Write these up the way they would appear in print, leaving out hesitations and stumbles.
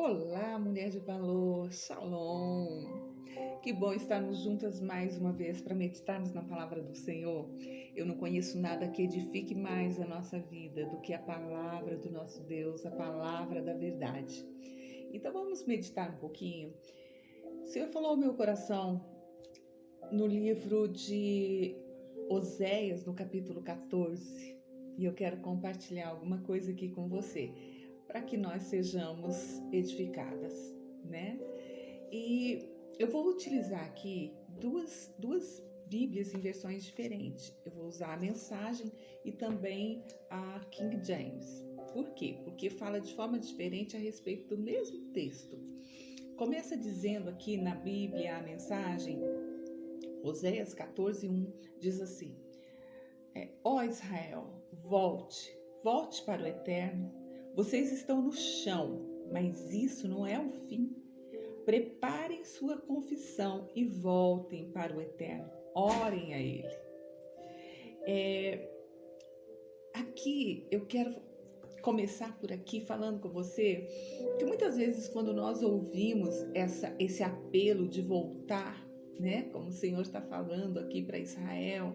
Olá, mulher de valor, shalom. Que bom estarmos juntas mais uma vez para meditarmos na palavra do Senhor. Eu não conheço nada que edifique mais a nossa vida do que a palavra do nosso Deus, a palavra da verdade. Então vamos meditar um pouquinho. O Senhor falou ao meu coração no livro de Oséias, no capítulo 14, e eu quero compartilhar alguma coisa aqui com você, para que nós sejamos edificadas, né? E eu vou utilizar aqui duas Bíblias em versões diferentes. Eu vou usar a Mensagem e também a King James. Por quê? Porque fala de forma diferente a respeito do mesmo texto. Começa dizendo aqui na Bíblia, a Mensagem, Oséias 14:1, diz assim: Ó Israel, volte para o Eterno. Vocês estão no chão, mas isso não é o fim. Preparem sua confissão e voltem para o Eterno. Orem a Ele. Aqui eu quero começar por aqui falando com você que muitas vezes quando nós ouvimos esse apelo de voltar, né, como o Senhor está falando aqui para Israel,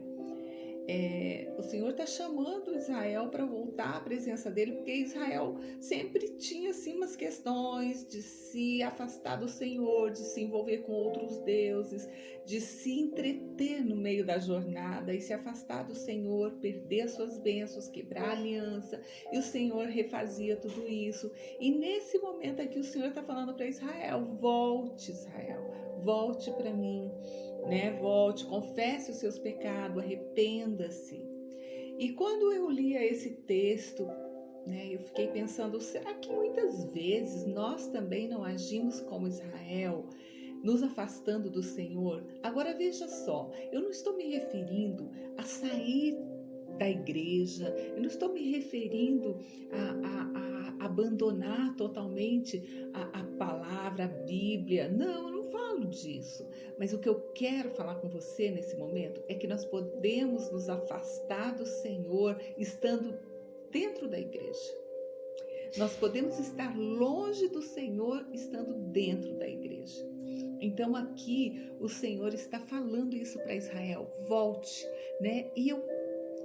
o Senhor está chamando Israel para voltar à presença dele, porque Israel sempre tinha assim umas questões de se afastar do Senhor, de se envolver com outros deuses, de se entreter no meio da jornada e se afastar do Senhor, perder suas bênçãos, quebrar a aliança, e o Senhor refazia tudo isso. E nesse momento aqui o Senhor está falando para Israel: volte, Israel, volte para mim, né? Volte, confesse os seus pecados, arrependa-se. E quando eu lia esse texto, né, eu fiquei pensando, será que muitas vezes nós também não agimos como Israel, nos afastando do Senhor? Agora veja só, eu não estou me referindo a sair da igreja, eu não estou me referindo a abandonar totalmente a palavra, a Bíblia. Não, eu não falo disso. Mas o que eu quero falar com você nesse momento é que nós podemos nos afastar do Senhor estando dentro da igreja. Nós podemos estar longe do Senhor estando dentro da igreja. Então aqui o Senhor está falando isso para Israel: volte, né? E eu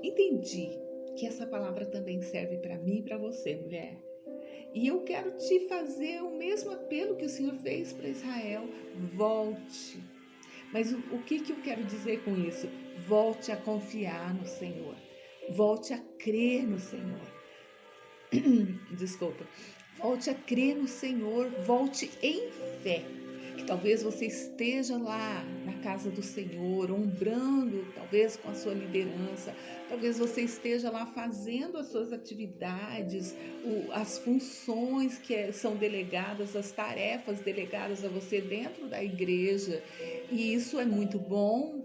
entendi que essa palavra também serve para mim e para você, mulher. E eu quero te fazer o mesmo apelo que o Senhor fez para Israel: volte. Mas o que eu quero dizer com isso? Volte a confiar no Senhor. Volte a crer no Senhor. Desculpa. Volte a crer no Senhor. Volte em fé. Que talvez você esteja lá na casa do Senhor, ombrando, talvez com a sua liderança, talvez você esteja lá fazendo as suas atividades, as funções que são delegadas, as tarefas delegadas a você dentro da igreja, e isso é muito bom,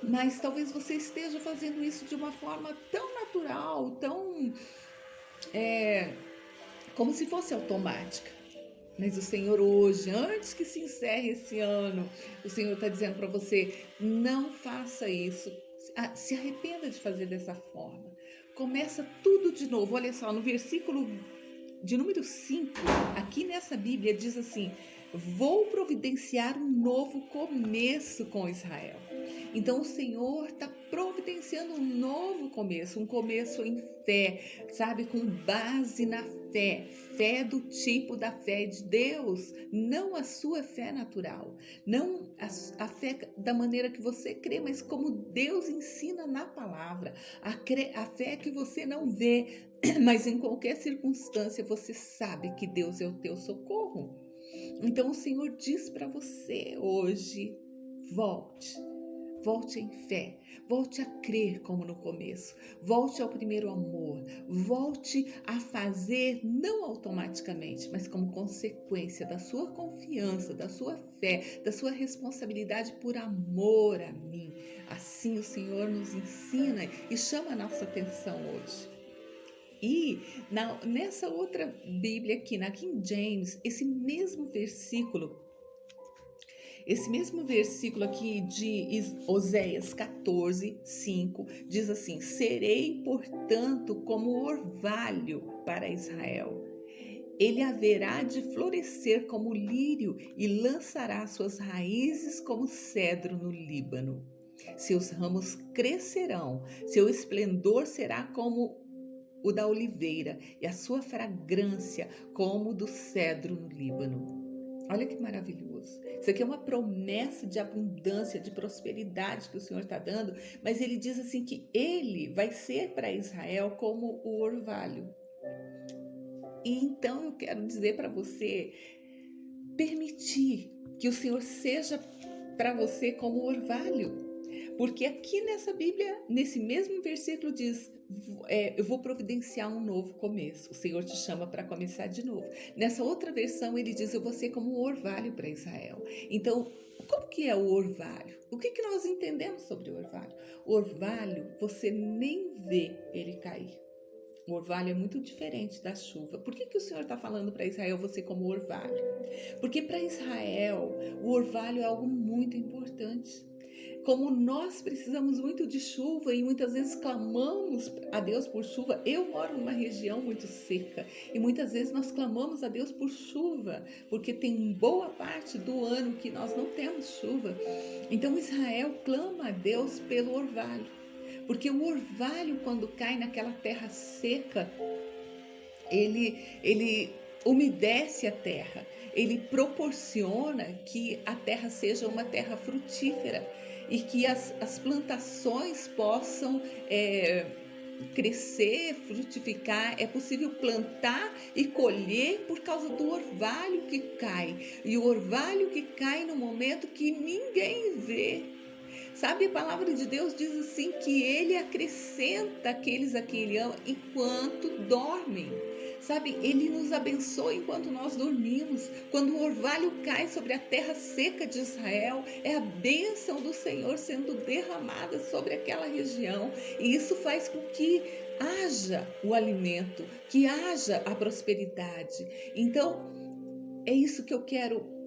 mas talvez você esteja fazendo isso de uma forma tão natural, tão como se fosse automática. Mas o Senhor hoje, antes que se encerre esse ano, o Senhor está dizendo para você: não faça isso. Se arrependa de fazer dessa forma. Começa tudo de novo. Olha só, no versículo de número 5, aqui nessa Bíblia, diz assim: vou providenciar um novo começo com Israel. Então o Senhor está providenciando um novo começo, um começo em fé, sabe, com base na fé, fé do tipo da fé de Deus, não a sua fé natural, não a fé da maneira que você crê, mas como Deus ensina na palavra, a fé que você não vê, mas em qualquer circunstância você sabe que Deus é o teu socorro. Então o Senhor diz para você hoje: volte em fé, volte a crer como no começo, volte ao primeiro amor, volte a fazer não automaticamente, mas como consequência da sua confiança, da sua fé, da sua responsabilidade por amor a mim. Assim o Senhor nos ensina e chama a nossa atenção hoje. E nessa outra Bíblia aqui, na King James, esse mesmo versículo aqui de Oséias 14:5 diz assim: serei, portanto, como orvalho para Israel, Ele haverá de florescer como lírio e lançará suas raízes como cedro no Líbano. Seus ramos crescerão, seu esplendor será como o da oliveira e a sua fragrância como do cedro no Líbano. Olha que maravilhoso. Isso aqui é uma promessa de abundância, de prosperidade que o Senhor está dando, mas ele diz assim que ele vai ser para Israel como o orvalho. E então eu quero dizer para você, permitir que o Senhor seja para você como o orvalho. Porque aqui nessa Bíblia, nesse mesmo versículo diz, eu vou providenciar um novo começo. O Senhor te chama para começar de novo. Nessa outra versão ele diz, eu vou ser como um orvalho para Israel. Então, como que é o orvalho? O que nós entendemos sobre o orvalho? O orvalho, você nem vê ele cair. O orvalho é muito diferente da chuva. Por que o Senhor está falando para Israel você como orvalho? Porque para Israel o orvalho é algo muito importante. Como nós precisamos muito de chuva e muitas vezes clamamos a Deus por chuva. Eu moro numa região muito seca e muitas vezes nós clamamos a Deus por chuva, porque tem boa parte do ano que nós não temos chuva. Então Israel clama a Deus pelo orvalho. Porque o orvalho, quando cai naquela terra seca, ele umedece a terra, ele proporciona que a terra seja uma terra frutífera e que as plantações possam crescer, frutificar. É possível plantar e colher por causa do orvalho que cai. E o orvalho que cai no momento que ninguém vê. Sabe, a palavra de Deus diz assim que ele acrescenta aqueles a quem ele ama enquanto dormem. Sabe, ele nos abençoa enquanto nós dormimos. Quando o orvalho cai sobre a terra seca de Israel, é a bênção do Senhor sendo derramada sobre aquela região. E isso faz com que haja o alimento, que haja a prosperidade. Então, é isso que eu quero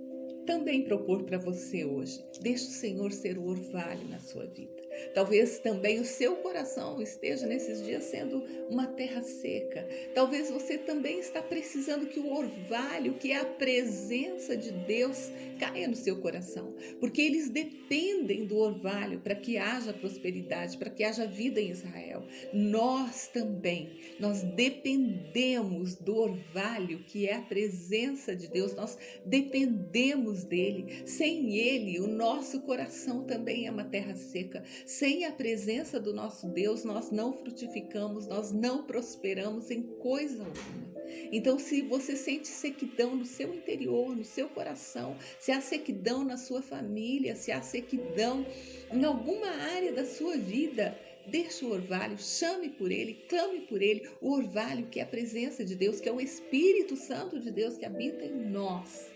também propor para você hoje. Deixe o Senhor ser o orvalho na sua vida. Talvez também o seu coração esteja nesses dias sendo uma terra seca. Talvez você também está precisando que o orvalho, que é a presença de Deus, caia no seu coração. Porque eles dependem do orvalho para que haja prosperidade, para que haja vida em Israel. Nós também, nós dependemos do orvalho, que é a presença de Deus. Nós dependemos dele. Sem ele, o nosso coração também é uma terra seca. Sem a presença do nosso Deus, nós não frutificamos, nós não prosperamos em coisa alguma. Então, se você sente sequidão no seu interior, no seu coração, se há sequidão na sua família, se há sequidão em alguma área da sua vida, deixe o orvalho, chame por ele, clame por ele. O orvalho, que é a presença de Deus, que é o Espírito Santo de Deus que habita em nós.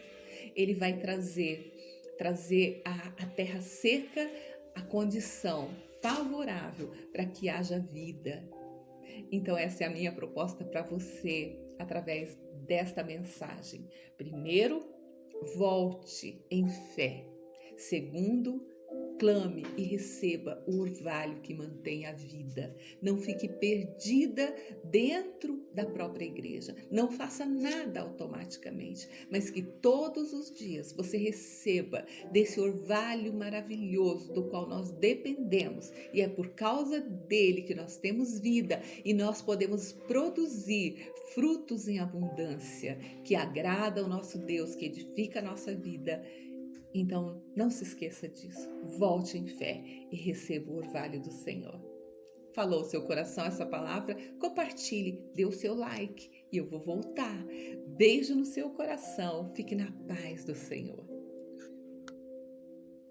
Ele vai trazer a terra seca, a condição favorável para que haja vida. Então essa é a minha proposta para você através desta mensagem. Primeiro, volte em fé. Segundo, clame e receba o orvalho que mantém a vida. Não fique perdida dentro da própria igreja. Não faça nada automaticamente, mas que todos os dias você receba desse orvalho maravilhoso do qual nós dependemos. E é por causa dele que nós temos vida e nós podemos produzir frutos em abundância que agrada ao nosso Deus, que edifica a nossa vida. Então, não se esqueça disso. Volte em fé e receba o orvalho do Senhor. Falou seu coração essa palavra? Compartilhe, dê o seu like e eu vou voltar. Beijo no seu coração. Fique na paz do Senhor.